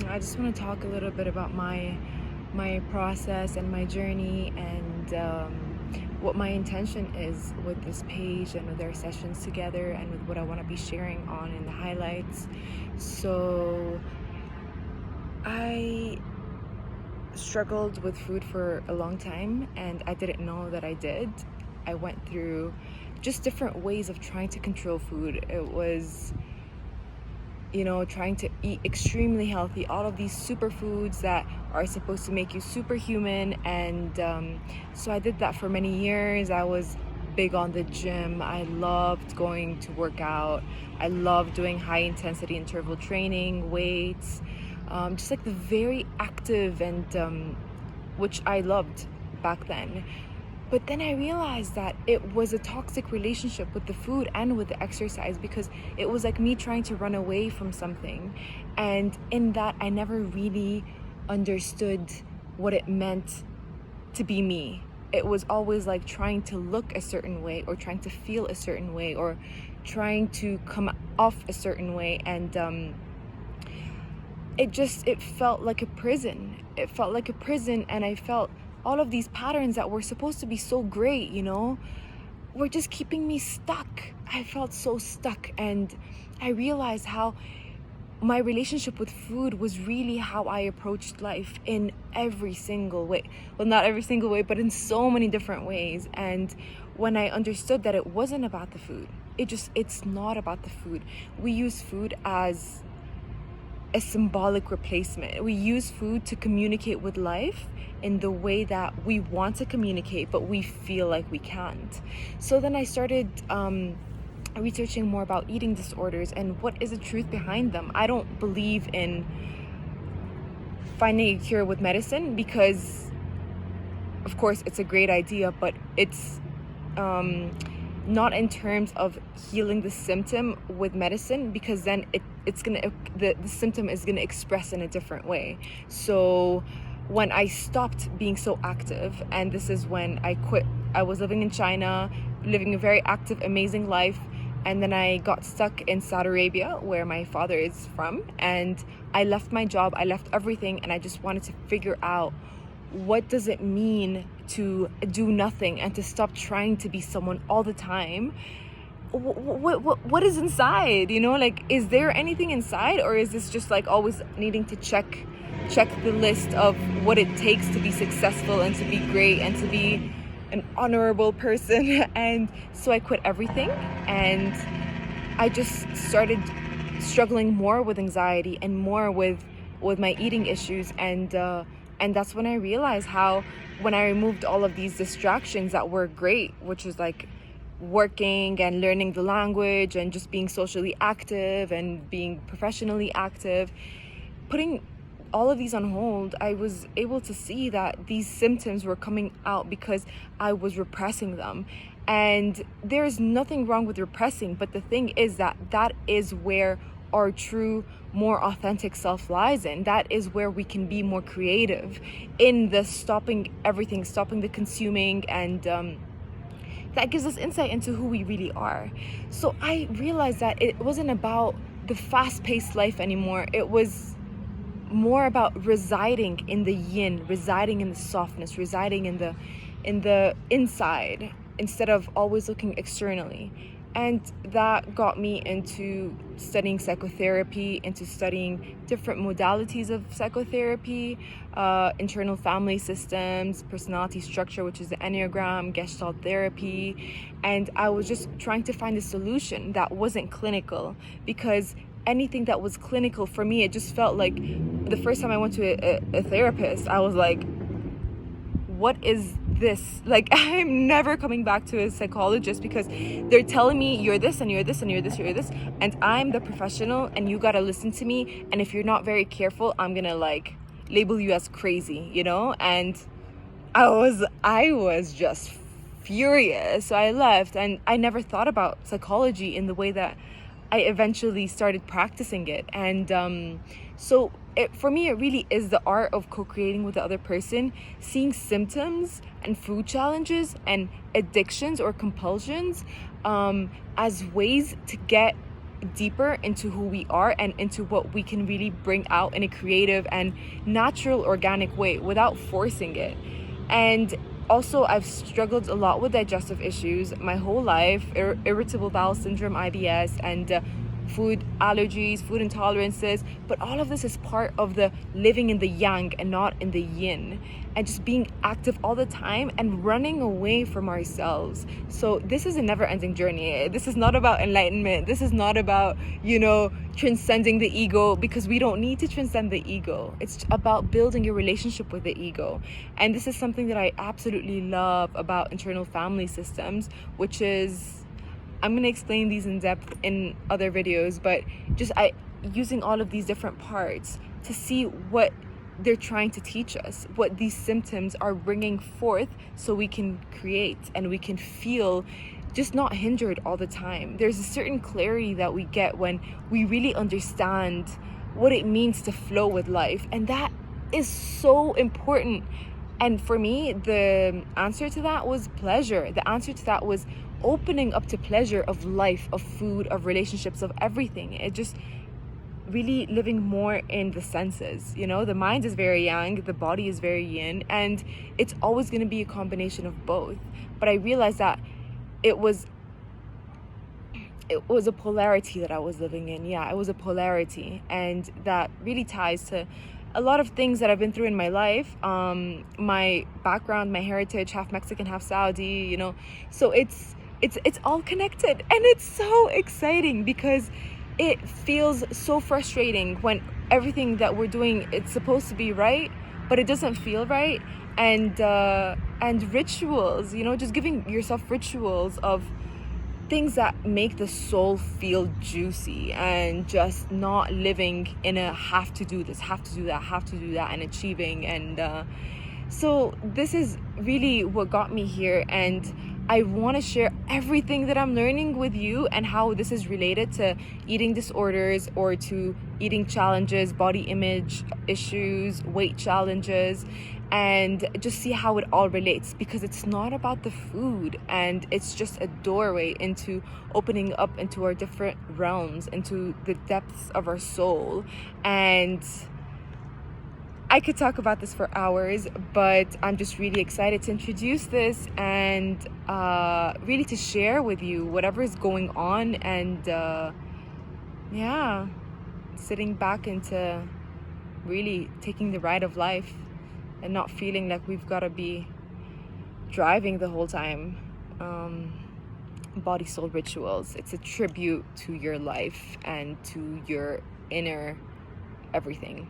I just want to talk a little bit about my process and my journey and what my intention is with this page and with our sessions together and with what I want to be sharing on in the highlights. So I struggled with food for a long time and I didn't know that I did. I went through just different ways of trying to control food. It was trying to eat extremely healthy, all of these superfoods that are supposed to make you superhuman. And so I did that for many years. I was big on the gym. I loved going to work out. I loved doing high intensity interval training, weights, just like the very active and which I loved back then. But then I realized that it was a toxic relationship with the food and with the exercise, because it was like me trying to run away from something. And in that, I never really understood what it meant to be me. It was always like trying to look a certain way or trying to feel a certain way or trying to come off a certain way. And it felt like a prison. It felt like a prison, and I felt all of these patterns that were supposed to be so great, were just keeping me stuck. I felt so stuck, and I realized how my relationship with food was really how I approached life in every single way. Well, not every single way, but in so many different ways. And when I understood that it wasn't about the food, it's not about the food. We use food as a symbolic replacement. We use food to communicate with life in the way that we want to communicate, but we feel like we can't. So then I started researching more about eating disorders and what is the truth behind them. I don't believe in finding a cure with medicine because, of course, it's a great idea, but it's not in terms of healing the symptom with medicine, because then the symptom is gonna express in a different way. So when I stopped being so active, and this is when I quit. I was living in China, living a very active, amazing life, and then I got stuck in Saudi Arabia, where my father is from, and I left my job, I left everything, and I just wanted to figure out, what does it mean to do nothing and to stop trying to be someone all the time? What is inside? Is there anything inside, or is this just like always needing to check the list of what it takes to be successful and to be great and to be an honorable person? And so I quit everything, and I just started struggling more with anxiety and more with my eating issues. And that's when I realized how, when I removed all of these distractions that were great, which is like working and learning the language and just being socially active and being professionally active, putting all of these on hold, I was able to see that these symptoms were coming out because I was repressing them. And there's nothing wrong with repressing, but the thing is that is where our true, more authentic self lies in. That is where we can be more creative in the stopping everything, stopping the consuming, and that gives us insight into who we really are. So I realized that it wasn't about the fast-paced life anymore. It was more about residing in the yin, residing in the softness, residing in the inside, instead of always looking externally. And that got me into studying psychotherapy, into studying different modalities of psychotherapy, internal family systems, personality structure, which is the Enneagram, Gestalt therapy. And I was just trying to find a solution that wasn't clinical, because anything that was clinical for me, it just felt like, the first time I went to a therapist, I was like, what is this? Like, I'm never coming back to a psychologist, because they're telling me you're this and you're this and you're this, you're this, and I'm the professional and you gotta listen to me, and if you're not very careful, I'm gonna like label you as crazy, and I was just furious. So I left, and I never thought about psychology in the way that I eventually started practicing it. And so for me, it really is the art of co-creating with the other person, seeing symptoms and food challenges and addictions or compulsions as ways to get deeper into who we are and into what we can really bring out in a creative and natural, organic way without forcing it. And also, I've struggled a lot with digestive issues my whole life, irritable bowel syndrome, IBS, and food allergies, food intolerances. But all of this is part of the living in the yang and not in the yin, and just being active all the time and running away from ourselves. So this is a never-ending journey. This is not about enlightenment. This is not about, transcending the ego, because we don't need to transcend the ego. It's about building a relationship with the ego. And this is something that I absolutely love about internal family systems, which is, I'm going to explain these in depth in other videos, but just using all of these different parts to see what they're trying to teach us, what these symptoms are bringing forth, so we can create and we can feel just not hindered all the time. There's a certain clarity that we get when we really understand what it means to flow with life, and that is so important. And for me, the answer to that was pleasure. The answer to that was opening up to pleasure of life, of food, of relationships, of everything. It just really living more in the senses. The mind is very yang, the body is very yin, and it's always going to be a combination of both. But I realized that it was a polarity that I was living in. Yeah, it was a polarity, and that really ties to a lot of things that I've been through in my life. My background, my heritage, half Mexican, half Saudi, so it's all connected, and it's so exciting because it feels so frustrating when everything that we're doing, it's supposed to be right, but it doesn't feel right. And rituals, just giving yourself rituals of things that make the soul feel juicy, and just not living in a have to do this, have to do that, and achieving. And so this is really what got me here, and I want to share everything that I'm learning with you, and how this is related to eating disorders or to eating challenges, body image issues, weight challenges, and just see how it all relates, because it's not about the food, and it's just a doorway into opening up into our different realms, into the depths of our soul. And I could talk about this for hours, but I'm just really excited to introduce this and really to share with you whatever is going on, and sitting back into really taking the ride of life and not feeling like we've got to be driving the whole time. Body soul rituals, it's a tribute to your life and to your inner everything.